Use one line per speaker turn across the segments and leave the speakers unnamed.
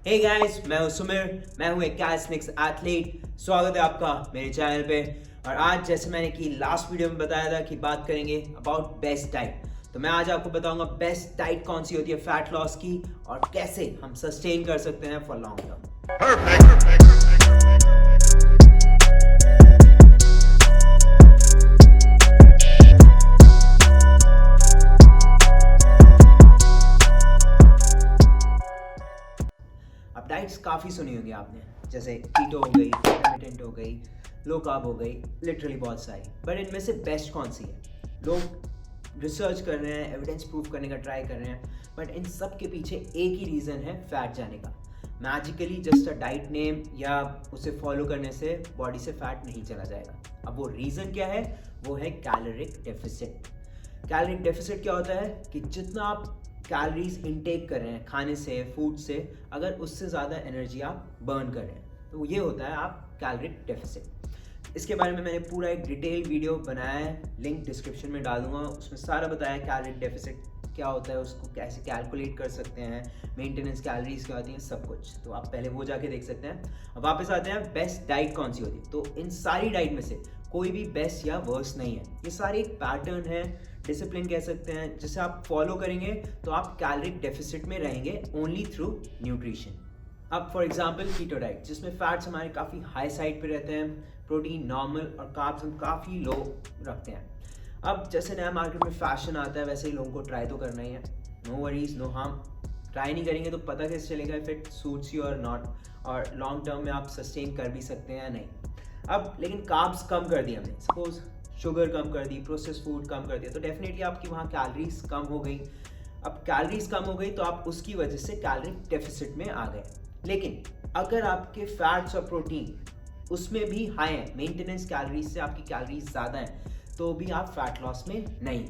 Hey guys, मैं हूं सुमिर। मैं हूं एक कैल्स्टिक्स एथलीट। स्वागत है आपका मेरे चैनल पे। और आज जैसे मैंने कि लास्ट वीडियो में बताया था कि बात करेंगे अबाउट बेस्ट डाइट, तो मैं आज आपको बताऊंगा बेस्ट डाइट कौन सी होती है फैट लॉस की और कैसे हम सस्टेन कर सकते हैं फॉर लॉन्ग टर्म। अब डाइट्स काफ़ी सुनी होंगी आपने, जैसे कीटो हो गई, इंटरमिटेंट हो गई, लो कार्ब हो गई, लिटरली बहुत सारी। पर इनमें से बेस्ट कौन सी है? लोग रिसर्च कर रहे हैं, एविडेंस प्रूफ करने का ट्राई कर रहे हैं, बट इन सब के पीछे एक ही रीज़न है फैट जाने का। Magically just a diet name या उसे फॉलो करने से बॉडी से फैट नहीं चला जाएगा। अब वो रीज़न क्या है? वो है कैलोरिक डेफिसिट। कैलोरिक डेफिसिट क्या होता है कि जितना आप कैलोरीज इनटेक कर रहे हैं खाने से, फूड से, अगर उससे ज़्यादा एनर्जी आप बर्न कर रहे हैं तो ये होता है आप कैलोरिक डेफिसिट। इसके बारे में मैंने पूरा एक डिटेल वीडियो बनाया है, लिंक डिस्क्रिप्शन में डाल दूंगा। उसमें सारा बताया कैलोरिक डेफिसिट क्या होता है, उसको कैसे कैलकुलेट कर सकते हैं, मेंटेनेंस कैलोरीज क्या होती हैं, सब कुछ। तो आप पहले वो जाके देख सकते हैं। अब वापस आते हैं, बेस्ट डाइट कौन सी होती है? तो इन सारी डाइट में से कोई भी बेस्ट या वर्स्ट नहीं है। ये सारे एक पैटर्न है, डिसिप्लिन कह सकते हैं, जिसे आप फॉलो करेंगे तो आप कैलोरिक डेफिसिट में रहेंगे ओनली थ्रू न्यूट्रिशन। अब फॉर एग्जांपल कीटो डाइट, जिसमें फैट्स हमारे काफ़ी हाई साइड पे रहते हैं, प्रोटीन नॉर्मल और कार्ब्स हम काफ़ी लो रखते हैं। अब जैसे नया मार्केट में फैशन आता है, वैसे ही लोगों को ट्राई तो करना ही है। No worries no harm. Try नहीं करेंगे तो पता कैसे चलेगा इफ इट सूट्स यू और नॉट, और लॉन्ग टर्म में आप सस्टेन कर भी सकते हैं या नहीं। अब लेकिन कार्ब्स कम कर दिए हमने, सपोज शुगर कम कर दी, प्रोसेस फूड कम कर दिया, तो डेफिनेटली आपकी वहाँ कैलोरीज कम हो गई। अब कैलोरीज कम हो गई तो आप उसकी वजह से कैलोरिक डेफिसिट में आ गए। लेकिन अगर आपके फैट्स और प्रोटीन उसमें भी हाई हैं, मेंटेनेंस कैलोरीज से आपकी कैलोरीज ज़्यादा हैं, तो भी आप फैट लॉस में नहीं।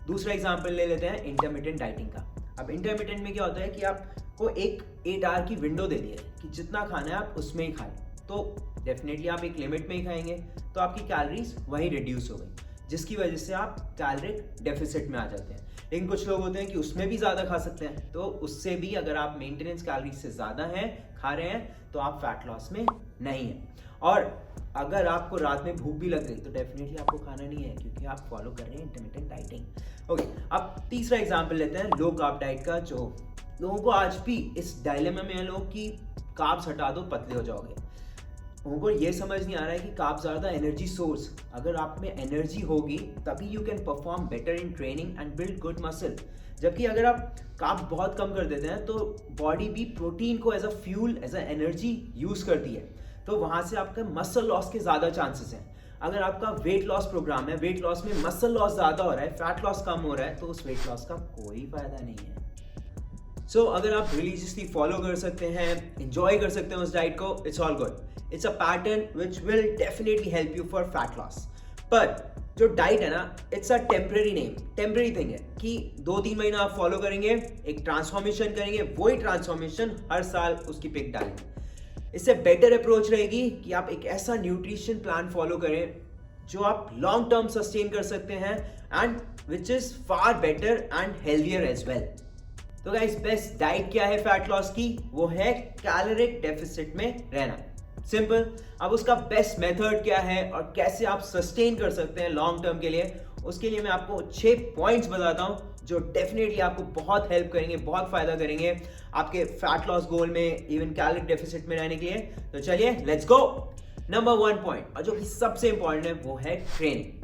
दूसरा एग्जाम्पल ले लेते हैं इंटरमिटेंट डाइटिंग का। अब इंटरमिटेंट में क्या होता है कि आपको एक 8 आवर की विंडो दे दी है कि जितना खाना है आप उसमें ही खाएं, तो डेफिनेटली आप एक लिमिट में ही खाएंगे तो आपकी कैलोरीज वही रिड्यूस हो गई, जिसकी वजह से आप कैलोरिक डेफिसिट में आ जाते हैं। लेकिन कुछ लोग होते हैं कि उसमें भी ज़्यादा खा सकते हैं, तो उससे भी अगर आप मेंटेनेंस कैलोरीज से ज़्यादा हैं खा रहे हैं तो आप फैट लॉस में नहीं हैं। और अगर आपको रात में भूख भी लग गई तो डेफिनेटली आपको खाना नहीं है, क्योंकि आप फॉलो कर रहे हैं इंटरमिटेंट डाइटिंग। ओके, अब तीसरा एग्जाम्पल लेते हैं लो कार्ब डाइट का, जो लोगों को आज भी इस डायलेमा में है लोग कि कार्ब्स हटा दो पतले हो जाओगे। लोगों को ये समझ नहीं आ रहा है कि कार्ब्स ज़्यादा एनर्जी सोर्स, अगर आप में एनर्जी होगी तभी you can perform better in training and build good muscle. जबकि अगर आप कार्ब्स बहुत कम कर देते हैं तो बॉडी भी प्रोटीन को as a fuel, as a energy use करती है, तो वहाँ से आपका मसल लॉस के ज़्यादा चांसेस हैं। अगर आपका वेट लॉस प्रोग्राम है, वेट लॉस में मसल लॉस ज़्यादा हो रहा है, फैट लॉस कम हो रहा है, तो उस वेट लॉस का कोई फ़ायदा नहीं है। सो अगर आप रिलीजियसली फॉलो कर सकते हैं, इंजॉय कर सकते हैं उस डाइट को, it's all good. It's a pattern which will definitely help you for fat loss. पर जो डाइट है ना, it's a temporary name, temporary thing है कि 2-3 महीना आप फॉलो करेंगे, एक ट्रांसफॉर्मेशन करेंगे, वही ट्रांसफॉर्मेशन हर साल उसकी पिक डालेंगे। इससे बेटर अप्रोच रहेगी कि आप एक ऐसा न्यूट्रिशन प्लान फॉलो करें जो आप लॉन्ग टर्म सस्टेन कर सकते हैं and which is far better and healthier as well. तो गाइस, बेस्ट डाइट क्या है फैट लॉस की? वो है कैलोरिक डेफिसिट में रहना। सिंपल। अब उसका बेस्ट मेथड क्या है और कैसे आप सस्टेन कर सकते हैं लॉन्ग टर्म के लिए, उसके लिए मैं आपको 6 पॉइंट्स बताता हूं जो डेफिनेटली आपको बहुत हेल्प करेंगे, बहुत फायदा करेंगे आपके फैट लॉस गोल में, इवन कैलोरिक डेफिसिट में रहने के लिए। तो चलिए लेट्स गो। नंबर 1 पॉइंट, और जो कि सबसे इंपॉर्टेंट है, वो है ट्रेनिंग।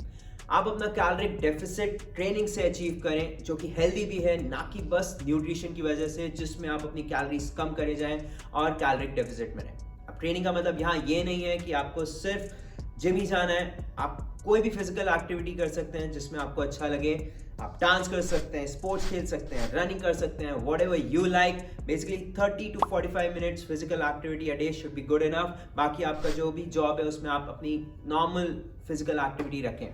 आप अपना कैलोरिक डेफिसिट ट्रेनिंग से अचीव करें, जो कि हेल्दी भी है, ना कि बस न्यूट्रिशन की वजह से जिसमें आप अपनी कैलोरीज कम करे जाएं और कैलोरिक डेफिसिट में रहें। अब ट्रेनिंग का मतलब यहाँ ये नहीं है कि आपको सिर्फ जिम ही जाना है। आप कोई भी फिजिकल एक्टिविटी कर सकते हैं जिसमें आपको अच्छा लगे। आप डांस कर सकते हैं, स्पोर्ट्स खेल सकते हैं, रनिंग कर सकते हैं, whatever you like. Basically 30 to 45 minutes physical activity a day should be good enough. बाकी आपका जो भी जॉब है उसमें आप अपनी नॉर्मल फिजिकल एक्टिविटी रखें।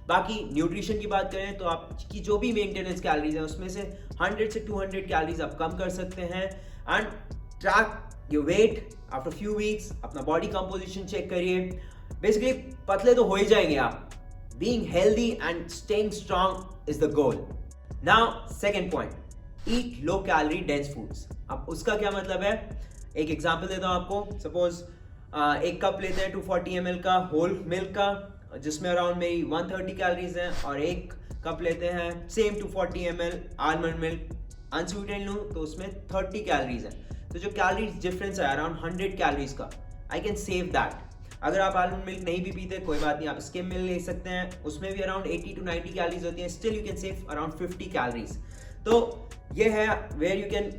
बाकी न्यूट्रिशन की बात करें तो आपकी जो भी मेंटेनेंस कैलोरीज है उसमें से 100 से 200 कैलोरीज आप कम कर सकते हैं। And track your weight after few weeks, अपना बॉडी कंपोजिशन चेक करिए। बेसिकली पतले तो हो ही जाएंगे आप। Being healthy and staying strong is the goal. Now second point, eat low calorie dense foods. अब उसका क्या मतलब है, एक एग्जांपल देता हूँ आपको। सपोज एक कप लेते हैं 240 ml का होल मिल्क का, जिसमें अराउंड मेरी 130 कैलोरीज हैं, और एक कप लेते हैं same 240 ml almond milk unsweetened लूँ तो उसमें 30 कैलोरीज हैं। तो जो कैलोरीज डिफरेंस है अराउंड 100 कैलोरीज का, आई कैन सेव दैट। अगर आप आलमंड मिल्क नहीं भी पीते कोई बात नहीं, आप स्किम मिल्क ले सकते हैं, उसमें भी अराउंड 80 to 90 कैलोरीज होती हैं, still you can save around 50 calories. तो ये है where you can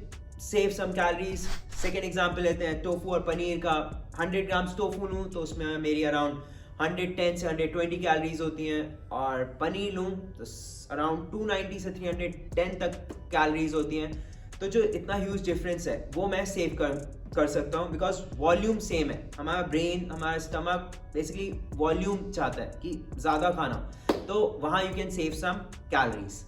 save some calories. Second example लेते हैं टोफू और पनीर का। 100 ग्राम्स टोफू लूँ तो उसमें मेरी अराउंड 110 से 120 कैलोरीज होती हैं, और पनीर लूँ तो अराउंड 290 से 310 तक कैलोरीज होती हैं। तो जो इतना ह्यूज डिफरेंस है वो मैं सेव कर सकता हूँ, बिकॉज वॉल्यूम सेम है। हमारा ब्रेन, हमारा स्टमक बेसिकली वॉल्यूम चाहता है कि ज़्यादा खाना, तो वहाँ you can save some calories.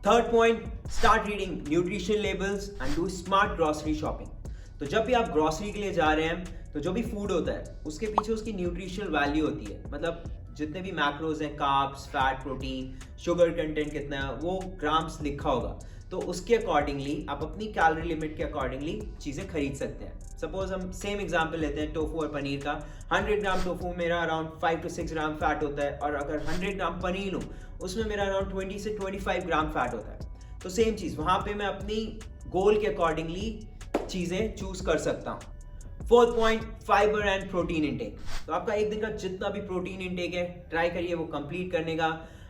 Third point, start reading nutrition labels and do smart grocery shopping. तो जब भी आप ग्रॉसरी के लिए जा रहे हैं तो जो भी फूड होता है उसके पीछे उसकी न्यूट्रिशनल वैल्यू होती है, मतलब जितने भी मैक्रोज हैं, carbs, fat, protein, sugar content कितना है, वो ग्राम्स लिखा होगा। तो उसके अकॉर्डिंगली आप अपनी कैलोरी लिमिट के अकॉर्डिंगली चीज़ें खरीद सकते हैं। सपोज हम सेम एग्जांपल लेते हैं टोफू और पनीर का। 100 ग्राम टोफू मेरा अराउंड 5 to 6 ग्राम फैट होता है, और अगर 100 ग्राम पनीर लूँ उसमें मेरा अराउंड 20 से 25 ग्राम फैट होता है। तो सेम चीज़ वहाँ पे मैं अपनी गोल के अकॉर्डिंगली चीज़ें चूज कर सकता हूँ। Fourth point, fibre and protein intake. तो आपका एक दिन का जितना भी प्रोटीन इंटेक है ट्राई करिए वो कंप्लीट करने का।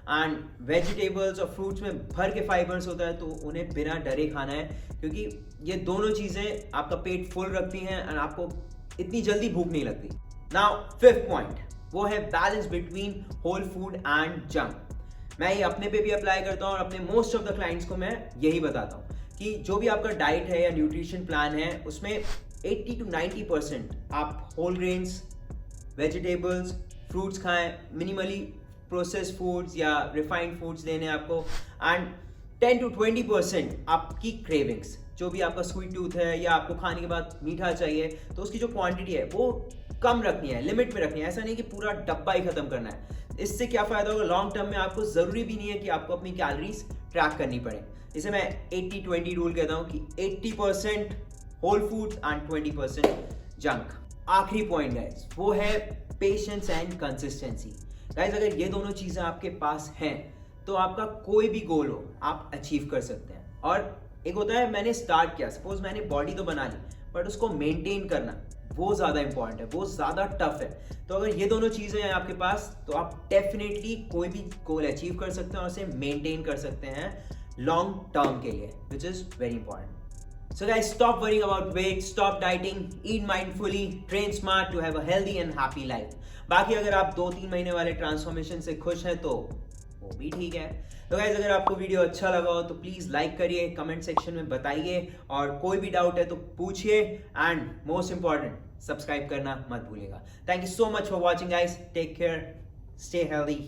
एंड वेजिटेबल्स और फ्रूट्स में भर के फाइबर्स होता है, तो उन्हें बिना डरे खाना है, क्योंकि ये दोनों चीज़ें आपका पेट फुल रखती हैं एंड आपको इतनी जल्दी भूख नहीं लगती। नाउ फिफ्थ पॉइंट, वो है balance between whole food and junk. मैं ये अपने पे भी अप्लाई करता हूँ और अपने मोस्ट ऑफ द क्लाइंट्स को मैं यही बताता हूँ कि जो भी आपका डाइट है या न्यूट्रिशन प्लान है उसमें 80 to 90% आप होल ग्रेन्स, वेजिटेबल्स, फ्रूट्स खाएं, मिनिमली प्रोसेस्ड फूड्स या रिफाइंड फूड्स देने आपको, एंड 10 to 20% आपकी क्रेविंग्स, जो भी आपका स्वीट टूथ है या आपको खाने के बाद मीठा चाहिए, तो उसकी जो क्वांटिटी है वो कम रखनी है, लिमिट में रखनी है। ऐसा नहीं कि पूरा डब्बा ही खत्म करना है। इससे क्या फ़ायदा होगा लॉन्ग टर्म में, आपको ज़रूरी भी नहीं है कि आपको अपनी कैलोरीज ट्रैक करनी पड़े। इसे मैं 80-20 रूल कहता हूँ कि 80% होल फूड्स एंड 20% जंक। आखिरी पॉइंट गाइस, वो है पेशेंस एंड कंसिस्टेंसी। गाइस अगर ये दोनों चीज़ें आपके पास हैं तो आपका कोई भी गोल हो आप अचीव कर सकते हैं। और एक होता है मैंने स्टार्ट किया, सपोज मैंने बॉडी तो बना ली, बट उसको मेंटेन करना वो ज़्यादा इंपॉर्टेंट है, वो ज़्यादा टफ है। तो अगर ये दोनों चीज़ें हैं आपके पास तो आप डेफिनेटली कोई भी गोल अचीव कर सकते हैं और उसे मेंटेन कर सकते हैं लॉन्ग टर्म के लिए, which is very important. So guys, stop worrying about weight, stop dieting, eat mindfully, train smart to have a healthy and happy life. बाकी अगर आप 2-3 महीने वाले ट्रांसफॉर्मेशन से खुश हैं तो वो भी ठीक है। तो गाइस अगर आपको वीडियो अच्छा लगा हो तो प्लीज़ लाइक करिए, कमेंट सेक्शन में बताइए, और कोई भी डाउट है तो पूछिए, एंड मोस्ट इंपॉर्टेंट सब्सक्राइब करना मत भूलिएगा। Thank you so much for watching guys, take care, stay healthy.